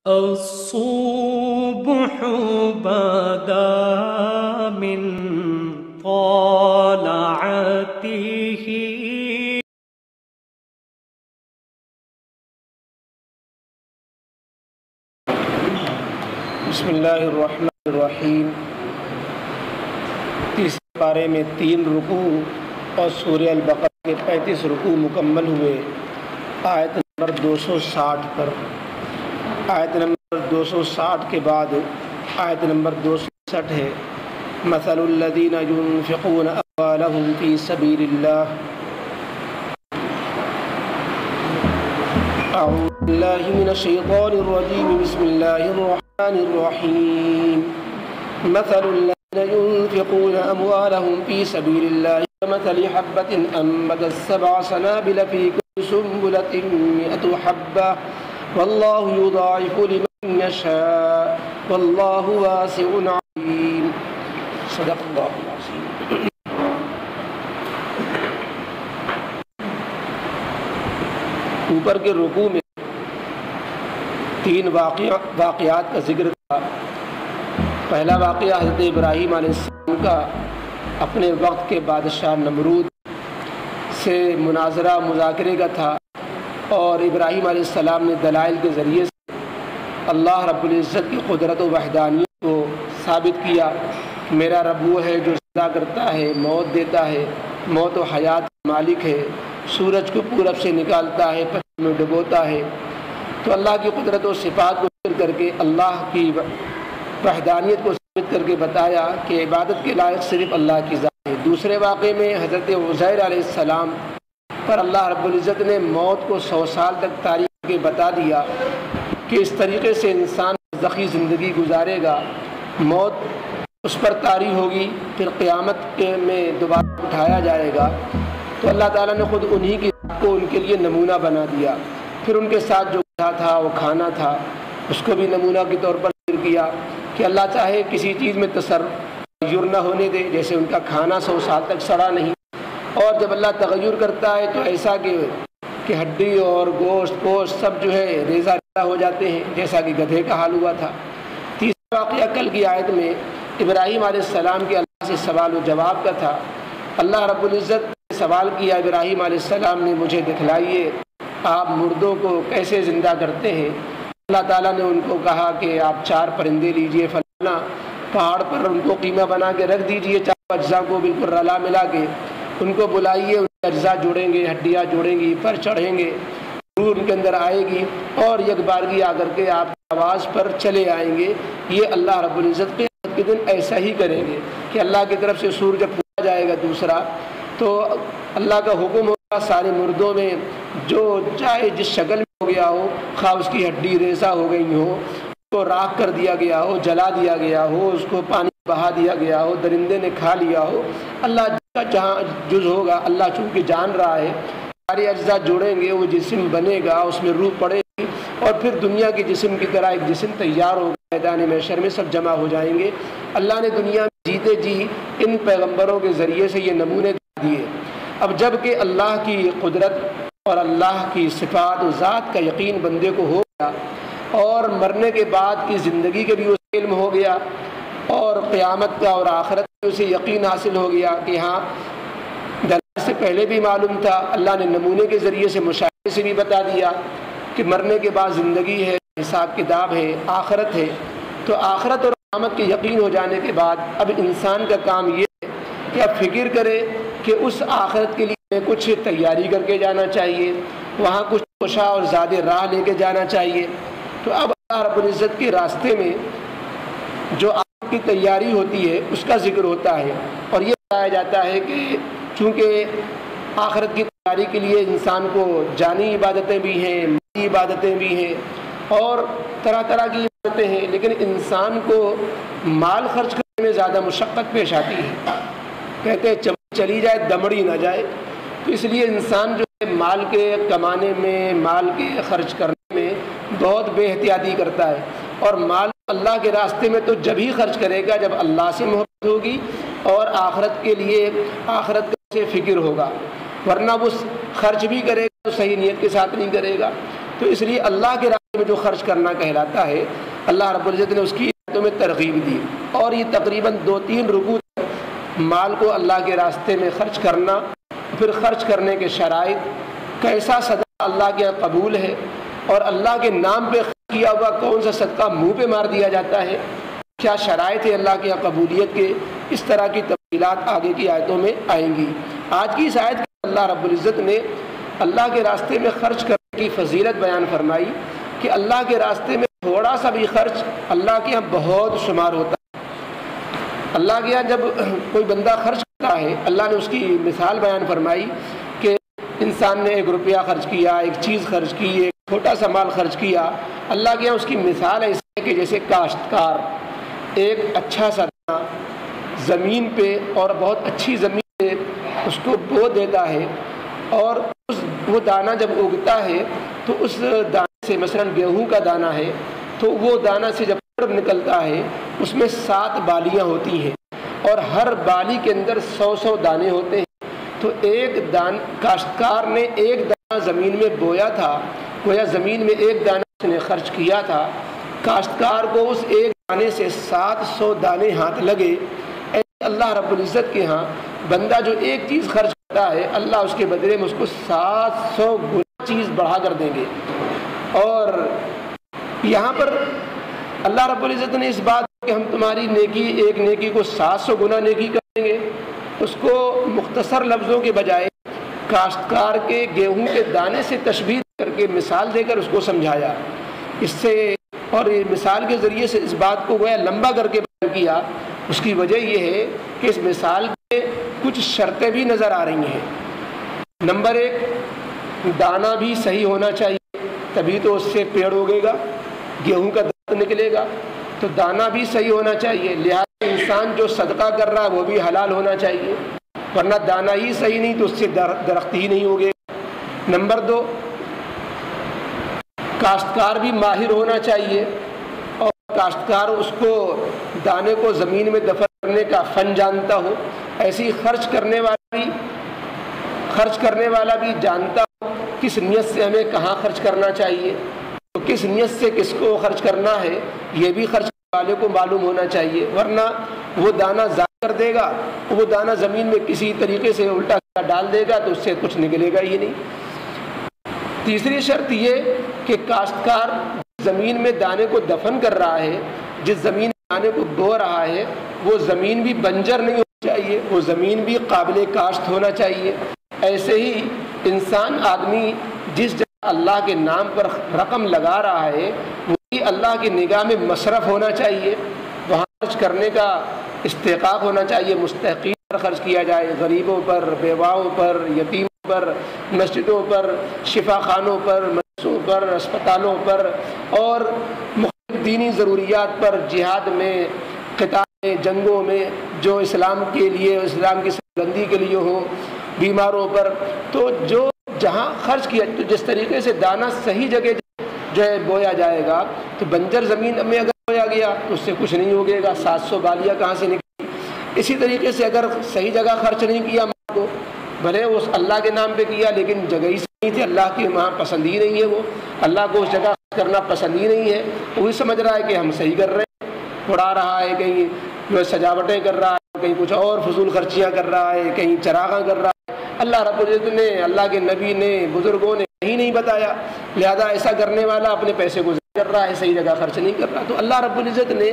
الصبح بدا من طلعته بسم اللہ الرحمن الرحیم۔ تیسرے پارے میں 3 رکوع اور سورہ البقرہ کے 35 رکوع مکمل ہوئے۔ آیت نمبر 260 پر، آیت نمبر 260 کے بعد آیت نمبر 260 ہے مثل الذین ينفقون اموالهم فی سبیل اللہ۔ اعوذ باللہ من الشیطان الرجیم، بسم اللہ الرحمن الرحیم۔ مثل الذین ينفقون اموالهم فی سبیل اللہ كمثل حبۃ انبتت 7 سنابل فی کل سنبلۃ 100 حبۃ واللہ یضاعف لمن یشاء واللہ واسع علیم۔ صدق اللہ العظیم۔ اوپر کے رکوع میں 3 واقعات کا ذکر تھا۔ پہلا واقعہ حضرت ابراہیم علیہ السلام کا اپنے وقت کے بادشاہ نمرود سے مناظرہ مذاکرے کا تھا، اور ابراہیم علیہ السلام نے دلائل کے ذریعے سے اللہ رب العزت کی قدرت و وحدانیت کو ثابت کیا کہ میرا رب وہ ہے جو زندہ کرتا ہے، موت دیتا ہے، موت و حیات کا مالک ہے، سورج کو پورب سے نکالتا ہے، پشچم میں ڈبوتا ہے۔ تو اللہ کی قدرت و صفات کو ذکر کر کے اللہ کی وحدانیت کو ثابت کر کے بتایا کہ عبادت کے لائق صرف اللہ کی ذات ہے۔ دوسرے واقعے میں حضرت عزیر علیہ السلام پر اللہ رب العزت نے موت کو 100 سال تک تاریخ کے بتا دیا کہ اس طریقے سے انسان برزخی زندگی گزارے گا، موت اس پر طاری ہوگی، پھر قیامت میں دوبارہ اٹھایا جائے گا۔ تو اللہ تعالیٰ نے خود انہی کی ذات کو ان کے لیے نمونہ بنا دیا۔ پھر ان کے ساتھ جو تھا وہ کھانا تھا، اس کو بھی نمونہ کے طور پر ذکر کیا کہ اللہ چاہے کسی چیز میں تغیر نہ ہونے دے، جیسے ان کا کھانا 100 سال تک سڑا نہیں، اور جب اللہ تغیر کرتا ہے تو ایسا کہ ہڈی اور گوشت سب جو ہے ریزہ ریزہ ہو جاتے ہیں، جیسا کہ گدھے کا حال ہوا تھا۔ تیسرا واقعہ کل کی آیت میں ابراہیم علیہ السلام کے اللہ سے سوال و جواب کا تھا۔ اللہ رب العزت نے سوال کیا ابراہیم علیہ السلام نے، مجھے دکھلائیے آپ مردوں کو کیسے زندہ کرتے ہیں۔ اللہ تعالیٰ نے ان کو کہا کہ آپ 4 پرندے لیجئے، فلانا پہاڑ پر ان کو قیمہ بنا کے رکھ دیجئے، 4 اجزاء کو بالکل رلا ملا کے ان کو بلائیے، ان کے اجزاء جوڑیں گے، ہڈیاں جوڑیں گی، پر چڑھیں گے، روح ان کے اندر آئے گی اور یک بارگی آ کر کے آپ آواز پر چلے آئیں گے۔ یہ اللہ رب العزت قیامت کے دن ایسا ہی کریں گے کہ اللہ کی طرف سے سور جب پھونکا جائے گا دوسرا، تو اللہ کا حکم ہوگا سارے مردوں میں جو چاہے جس شکل میں ہو گیا ہو، خواہ اس کی ہڈی ریزہ ہو گئی ہو، اس کو راکھ کر دیا گیا ہو، جلا دیا گیا ہو، اس کو پانی بہا دیا گیا ہو، درندے نے کھا لیا ہو، اللہ کا جہاں جز ہوگا، اللہ چونکہ جان رہا ہے، سارے اجزاء جوڑیں گے، وہ جسم بنے گا، اس میں روح پڑے گی، اور پھر دنیا کے جسم کی طرح ایک جسم تیار ہوگا، میدان محشر میں سب جمع ہو جائیں گے۔ اللہ نے دنیا میں جیتے جی ان پیغمبروں کے ذریعے سے یہ نمونے دیے۔ اب جب کہ اللہ کی قدرت اور اللہ کی صفات و ذات کا یقین بندے کو ہو گیا، اور مرنے کے بعد کی زندگی کے بھی اسے علم ہو گیا، اور قیامت کا اور آخرت کا اسے یقین حاصل ہو گیا کہ ہاں دلائل سے پہلے بھی معلوم تھا، اللہ نے نمونے کے ذریعے سے مشاہدے سے بھی بتا دیا کہ مرنے کے بعد زندگی ہے، حساب کتاب ہے، آخرت ہے۔ تو آخرت اور قیامت کے یقین ہو جانے کے بعد اب انسان کا کام یہ ہے کہ اب فکر کرے کہ اس آخرت کے لیے کچھ تیاری کر کے جانا چاہیے، وہاں کچھ کوشاں اور زیادہ راہ لے کے جانا چاہیے۔ تو اب اللہ رب العزت کے راستے میں جو آخرت کی تیاری ہوتی ہے اس کا ذکر ہوتا ہے، اور یہ بتایا جاتا ہے کہ چونکہ آخرت کی تیاری کے لیے انسان کو جانی عبادتیں بھی ہیں، مالی عبادتیں بھی ہیں، اور طرح طرح کی عبادتیں ہیں، لیکن انسان کو مال خرچ کرنے میں زیادہ مشقت پیش آتی ہے۔ کہتے ہیں چلی جائے دمڑی نہ جائے، تو اس لیے انسان جو ہے مال کے کمانے میں، مال کے خرچ کرنے میں بہت بے احتیاطی کرتا ہے، اور مال اللہ کے راستے میں تو جب ہی خرچ کرے گا جب اللہ سے محبت ہوگی اور آخرت کے لیے آخرت کا سے فکر ہوگا، ورنہ وہ خرچ بھی کرے گا تو صحیح نیت کے ساتھ نہیں کرے گا۔ تو اس لیے اللہ کے راستے میں جو خرچ کرنا کہلاتا ہے، اللہ رب العزت نے اس کی آیتوں میں ترغیب دی، اور یہ تقریباً 2-3 رکوع مال کو اللہ کے راستے میں خرچ کرنا، پھر خرچ کرنے کے شرائط، کیسا صدقہ اللہ کے یہاں قبول ہے، اور اللہ کے نام پہ کیا ہوا کون سا صدقہ منہ پہ مار دیا جاتا ہے، کیا شرائط ہے اللہ کے یہاں قبولیت کے، اس طرح کی تفصیلات آگے کی آیتوں میں آئیں گی۔ آج کی اس آیت کے اللہ رب العزت نے اللہ کے راستے میں خرچ کرنے کی فضیلت بیان فرمائی کہ اللہ کے راستے میں تھوڑا سا بھی خرچ اللہ کے یہاں بہت شمار ہوتا ہے۔ اللہ کے یہاں جب کوئی بندہ خرچ کرتا ہے، اللہ نے اس کی مثال بیان فرمائی کہ انسان نے 1 روپیہ خرچ کیا، ایک چیز خرچ کی، ایک چھوٹا سا مال خرچ کیا، اللہ کے یہاں اس کی مثال ایسی ہے کہ جیسے کاشتکار ایک اچھا سا دانہ زمین پہ اور بہت اچھی زمین پہ اس کو بو دیتا ہے، اور وہ دانہ جب اگتا ہے تو اس دانے سے مثلاً گیہوں کا دانہ ہے تو وہ دانہ سے جب نکلتا ہے اس میں 7 بالیاں ہوتی ہیں، اور ہر بالی کے اندر 100 دانے ہوتے ہیں۔ تو کاشتکار نے ایک دانہ زمین میں بویا تھا، گویا زمین میں ایک دانہ اس نے خرچ کیا تھا، کاشتکار کو اس ایک دانے سے 700 دانے ہاتھ لگے۔ ایسے اللہ رب العزت کے ہاں بندہ جو ایک چیز خرچ کرتا ہے، اللہ اس کے بدلے میں اس کو 700 گنا چیز بڑھا کر دیں گے۔ اور یہاں پر اللہ رب العزت نے اس بات کہ ہم تمہاری نیکی، ایک نیکی کو 700 گنا نیکی کریں گے، اس کو مختصر لفظوں کے بجائے کاشتکار کے گیہوں کے دانے سے تشبیہ کر کے مثال دے کر اس کو سمجھایا۔ اس سے اور مثال کے ذریعے سے اس بات کو گویا لمبا کر کے بیان کیا۔ اس کی وجہ یہ ہے کہ اس مثال کے کچھ شرطیں بھی نظر آ رہی ہیں۔ نمبر 1، دانہ بھی صحیح ہونا چاہیے، تبھی تو اس سے پیڑ اگے گا، گیہوں کا درخت نکلے گا، تو دانہ بھی صحیح ہونا چاہیے۔ لہٰذا انسان جو صدقہ کر رہا ہے وہ بھی حلال ہونا چاہیے، ورنہ دانہ ہی صحیح نہیں تو اس سے درخت ہی نہیں اگے گا۔ نمبر 2، کاشتکار بھی ماہر ہونا چاہیے، اور کاشتکار اس کو دانے کو زمین میں دفن کرنے کا فن جانتا ہو، ایسی خرچ کرنے والا بھی جانتا ہو کس نیت سے ہمیں کہاں خرچ کرنا چاہیے، تو کس نیت سے کس کو خرچ کرنا ہے یہ بھی خرچ کرنے والے کو معلوم ہونا چاہیے، ورنہ وہ دانہ ضائع کر دے گا، وہ دانہ زمین میں کسی طریقے سے الٹا ڈال دے گا تو اس سے کچھ نکلے گا ہی نہیں۔ تیسری شرط یہ کہ کاشتکار زمین میں دانے کو دفن کر رہا ہے، جس زمین میں دانے کو بو رہا ہے وہ زمین بھی بنجر نہیں ہونی چاہیے، وہ زمین بھی قابل کاشت ہونا چاہیے۔ ایسے ہی انسان آدمی جس جگہ اللہ کے نام پر رقم لگا رہا ہے وہی اللہ کی نگاہ میں مصرف ہونا چاہیے، وہاں خرچ کرنے کا استحقاق ہونا چاہیے، مستحقین پر خرچ کیا جائے، غریبوں پر، بیواؤں پر، یتیموں پر، مسجدوں پر، شفا خانوں پر، مدرسوں پر، اسپتالوں پر، اور مختلف دینی ضروریات پر، جہاد میں، قتال میں، جنگوں میں جو اسلام کے لیے، اسلام کی سربلندی کے لیے ہوں، بیماروں پر۔ تو جو جہاں خرچ کیا، تو جس طریقے سے دانہ صحیح جگہ جو ہے بویا جائے گا، تو بنجر زمین میں اگر بویا گیا تو اس سے کچھ نہیں ہوگے گا، 700 بالیاں کہاں سے نکلی۔ اسی طریقے سے اگر صحیح جگہ خرچ نہیں کیا مال کو، بھلے اس اللہ کے نام پہ کیا لیکن جگہ ہی نہیں تھی، اللہ کے وہاں پسند ہی نہیں ہے، وہ اللہ کو اس جگہ کرنا پسند ہی نہیں ہے، وہی سمجھ رہا ہے کہ ہم صحیح کر رہے ہیں، اڑا رہا ہے، کہیں جو سجاوٹیں کر رہا ہے، کہیں کچھ اور فضول خرچیاں کر رہا ہے، کہیں چراغاں کر رہا ہے۔ اللہ رب العزت نے، اللہ کے نبی نے، بزرگوں نے کہیں نہیں بتایا، لہذا ایسا کرنے والا اپنے پیسے کو ضائع کر رہا ہے، صحیح جگہ خرچ نہیں کر رہا۔ تو اللہ رب العزت نے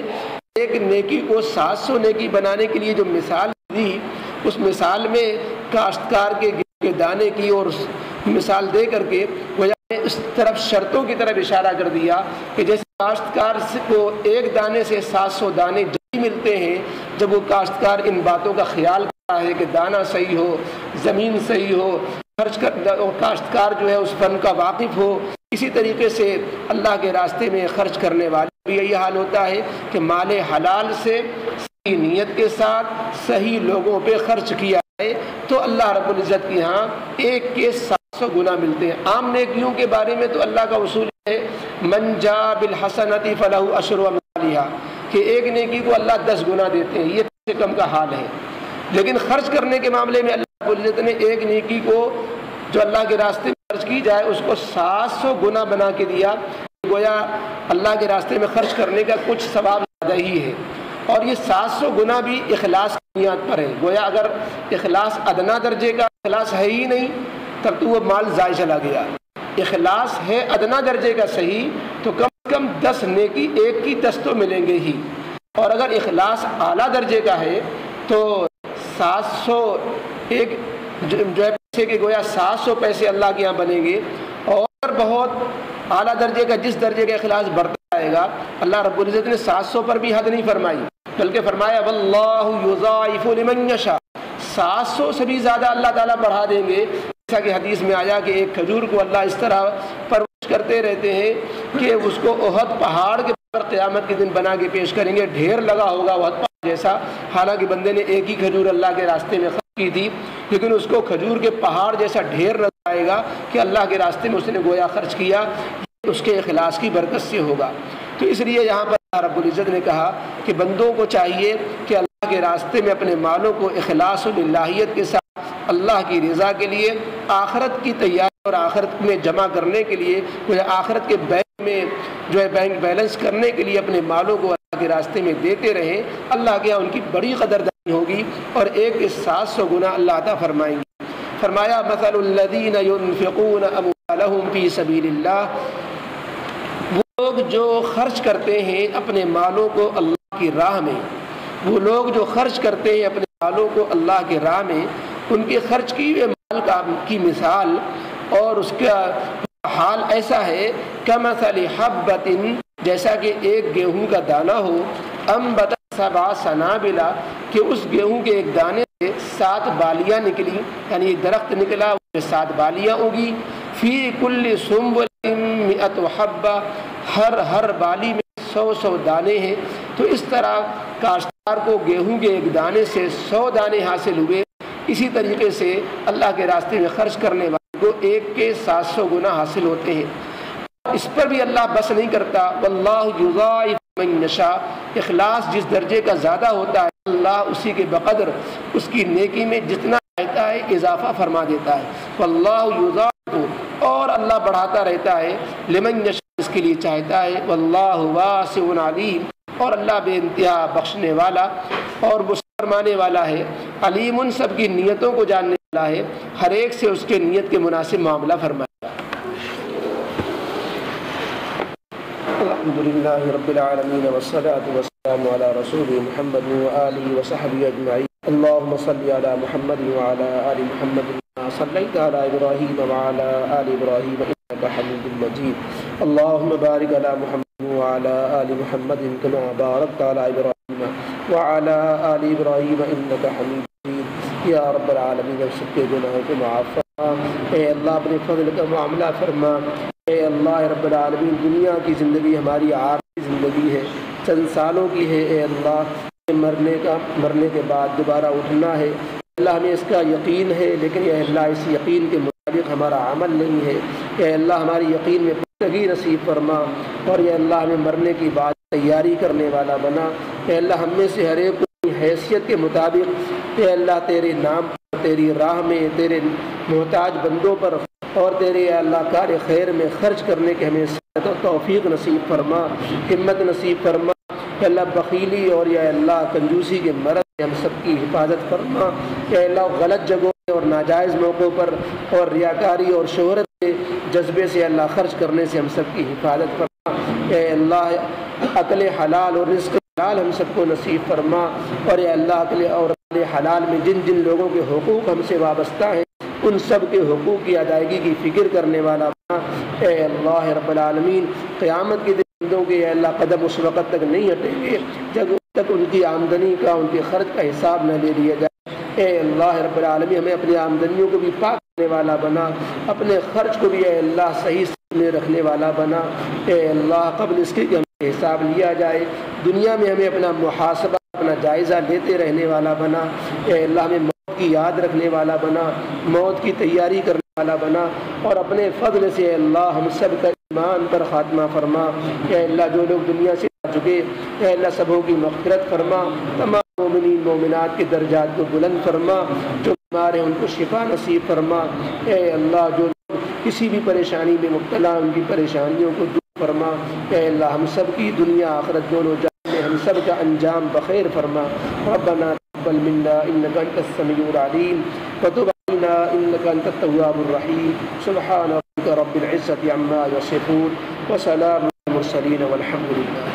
ایک نیکی کو 700 نیکی بنانے کے لیے جو مثال دی، اس مثال میں کاشتکار کے دانے کی اور مثال دے کر کے وہ اس طرف شرطوں کی طرف اشارہ کر دیا کہ جیسے کاشتکار کو ایک دانے سے 700 دانے جب ملتے ہیں، جب وہ کاشتکار ان باتوں کا خیال کرتا ہے کہ دانہ صحیح ہو، زمین صحیح ہو، خرچ کر، اور کاشتکار جو ہے اس فن کا واقف ہو، اسی طریقے سے اللہ کے راستے میں خرچ کرنے والے بھی یہی حال ہوتا ہے کہ مال حلال سے صحیح نیت کے ساتھ صحیح لوگوں پہ خرچ کیا ہے تو اللہ رب العزت کے ہاں ایک کے 700 گنا ملتے ہیں۔ عام نیکیوں کے بارے میں تو اللہ کا اصول ہے من جاء بالحسنۃ فلہ عشر امثالھا، کہ ایک نیکی کو اللہ 10 گنا دیتے ہیں، یہ کم سے کم کا حال ہے۔ لیکن خرچ کرنے کے معاملے میں اللہ رب العزت نے ایک نیکی کو جو اللہ کے راستے میں خرچ کی جائے اس کو 700 گنا بنا کے دیا۔ گویا اللہ کے راستے میں خرچ کرنے کا کچھ ثواب زیادہ ہی ہے، اور یہ 700 گنا بھی اخلاص کی بنیاد پر ہے۔ گویا اگر اخلاص ادنا درجے کا اخلاص ہے ہی نہیں تب تو وہ مال ضائع چلا گیا۔ اخلاص ہے ادنا درجے کا صحیح تو کم از کم 10 نیکی 1 کی 10 تو ملیں گے ہی، اور اگر اخلاص اعلیٰ درجے کا ہے تو 701 جو ہے پیسے کے گویا 700 پیسے اللہ کے یہاں بنیں گے، اور بہت اعلیٰ درجے کا جس درجے کا اخلاص بڑھتا جائے گا، اللہ رب العزت نے 700 پر بھی حد نہیں فرمائی بلکہ فرمایا واللہ یضاعف لمن یشاء، 700 سے بھی زیادہ اللہ تعالیٰ بڑھا دیں گے۔ جیسا کہ حدیث میں آیا کہ ایک کھجور کو اللہ اس طرح پرورش کرتے رہتے ہیں کہ اس کو احد پہاڑ کے پر قیامت کے دن بنا کے پیش کریں گے، ڈھیر لگا ہوگا احد پہاڑ جیسا، حالانکہ بندے نے ایک ہی کھجور اللہ کے راستے میں خرچ کی تھی، لیکن اس کو کھجور کے پہاڑ جیسا ڈھیر نظر آئے گا کہ اللہ کے راستے میں اس نے گویا خرچ کیا، اس کے اخلاص کی برکت سے ہوگا۔ تو اس لیے یہاں پر اللہ رب العزت نے کہا کہ بندوں کو چاہیے کہ اللہ کے راستے میں اپنے مالوں کو اخلاص و للہیت کے ساتھ اللہ کی رضا کے لیے، آخرت کی تیاری اور آخرت میں جمع کرنے کے لیے، آخرت کے بینک میں جو ہے بینک بیلنس کرنے کے لیے اپنے مالوں کو اللہ کے راستے میں دیتے رہیں۔ اللہ کے یہاں ان کی بڑی قدردانی ہوگی اور 1 کے 700 گنا اللہ عطا فرمائیں گے۔ فرمایا مثل الذین ينفقون اموالهم فی سبیل اللہ، وہ لوگ جو خرچ کرتے ہیں اپنے مالوں کو اللہ کی راہ میں، وہ لوگ جو خرچ کرتے ہیں اپنے مالوں کو اللہ کی راہ میں، ان کے خرچ کی ہوئے مال کی مثال اور اس کا حال ایسا ہے کمثل حبۃ، جیسا کہ ایک گیہوں کا دانہ ہو، انبت 7 سنابل، کہ اس گیہوں کے ایک دانے سے 7 بالیاں نکلی، یعنی ایک درخت نکلا اس میں 7 بالیاں اگی، فی کل سنبلۃ 100 حبۃ، ہر بالی میں 100 دانے ہیں۔ تو اس طرح کاشتکار کو گیہوں کے ایک دانے سے 100 دانے حاصل ہوئے، اسی طریقے سے اللہ کے راستے میں خرچ کرنے والے کو 1 کے 700 گنا حاصل ہوتے ہیں۔ اس پر بھی اللہ بس نہیں کرتا، واللہ یضاعف من یشاء، اخلاص جس درجے کا زیادہ ہوتا ہے اللہ اسی کے بقدر اس کی نیکی میں جتنا چاہتا ہے اضافہ فرما دیتا ہے۔ واللہ یضاعف، اور اللہ بڑھاتا رہتا ہے، لمن یشاء، اس کے لیے چاہتا ہے، واللہ واسع علیم، اور اللہ بے انتہا بخشنے والا اور فرمانے والا ہے، علیم ان سب کی نیتوں کو جاننے والا ہے، ہر ایک سے اس کے نیت کے مناسب معاملہ فرمائے گا۔ الحمدللہ رب العالمین والصلاة والسلام علی رسول محمد وآلہ وصحبہ اجمعین، اللہم صلی علی محمد وعلی آل محمد كما صلیت علی ابراہیم وعلی آل ابراہیم انک حمید مجید، اللہم بارک علی محمد وعلی آل محمد كما بارکت علی ابراہیم وعلی آل ابراہیم انک حمید مجید۔ یا رب العالمین، ہم سب کے گناہوں کو معاف فرما، اے اللہ اپنے فضل کا معاملہ فرما، اے اللہ رب العالمین، دنیا کی زندگی ہماری عارضی زندگی ہے، چند سالوں کی ہے، اے اللہ مرنے کے بعد دوبارہ اٹھنا ہے، اللہ ہمیں اس کا یقین ہے، لیکن اے اللہ اس یقین کے مطابق ہمارا عمل نہیں ہے، اے اللہ ہماری یقین میں پختگی نصیب فرما، اور اے اللہ ہمیں مرنے کی بعد تیاری کرنے والا بنا، اے اللہ ہم میں سے ہر ایک کو حیثیت کے مطابق اے اللہ تیرے نام پر، تیری راہ میں، تیرے محتاج بندوں پر اور تیرے اے اللہ کار خیر میں خرچ کرنے کے ہمیں سعادت و توفیق نصیب فرما، ہمت نصیب فرما، اے اللہ بخیلی اور یا اللہ کنجوسی کے مرض سے ہم سب کی حفاظت فرما، اے اللہ غلط جگہوں اور ناجائز موقعوں پر اور ریاکاری اور شہرت کے جذبے سے اللہ خرچ کرنے سے ہم سب کی حفاظت فرما، اے اللہ عقل حلال اور رزق حلال ہم سب کو نصیب فرما، اور اے اللہ عقل اور حلال میں جن جن لوگوں کے حقوق ہم سے وابستہ ہیں ان سب کے حقوق کی ادائیگی کی فکر کرنے والا بنا، اے اللہ رب العالمین، قیامت کے دن بندوں کے اے اللہ قدم اس وقت تک نہیں ہٹیں گے جب تک ان کی آمدنی کا، ان کے خرچ کا حساب نہ لے لیا جائے، اے اللہ رب العالمین ہمیں اپنی آمدنیوں کو بھی پاک کرنے والا بنا، اپنے خرچ کو بھی اے اللہ صحیح میں رکھنے والا بنا، اے اللہ قبل اس کے کہ ہمیں حساب لیا جائے دنیا میں ہمیں اپنا محاسبہ، اپنا جائزہ لیتے رہنے والا بنا، اے اللہ ہمیں موت کی یاد رکھنے والا بنا، موت کی تیاری کرنے والا بنا، اور اپنے فضل سے اے اللہ ہم سب کا ایمان پر خاتمہ فرما، اے اللہ جو لوگ دنیا سے جا چکے اے اللہ سبوں کی مغفرت فرما، تمام مومنین مومنات کے درجات کو بلند فرما، جو بیمار ہیں ان کو شفا نصیب فرما، اے اللہ جو لوگ کسی بھی پریشانی میں مبتلا ان کی پریشانیوں کو دور فرما۔ اے اللہ ہم سب کی دنیا آخرت دونوں جہان میں ہم سب کا انجام بخیر فرما۔ ربنا تقبل منا انك انت السميع العليم وتب علينا انك انت التواب الرحيم۔ سبحان ربك رب العزة عما يصفون وسلام على المرسلين والحمد لله۔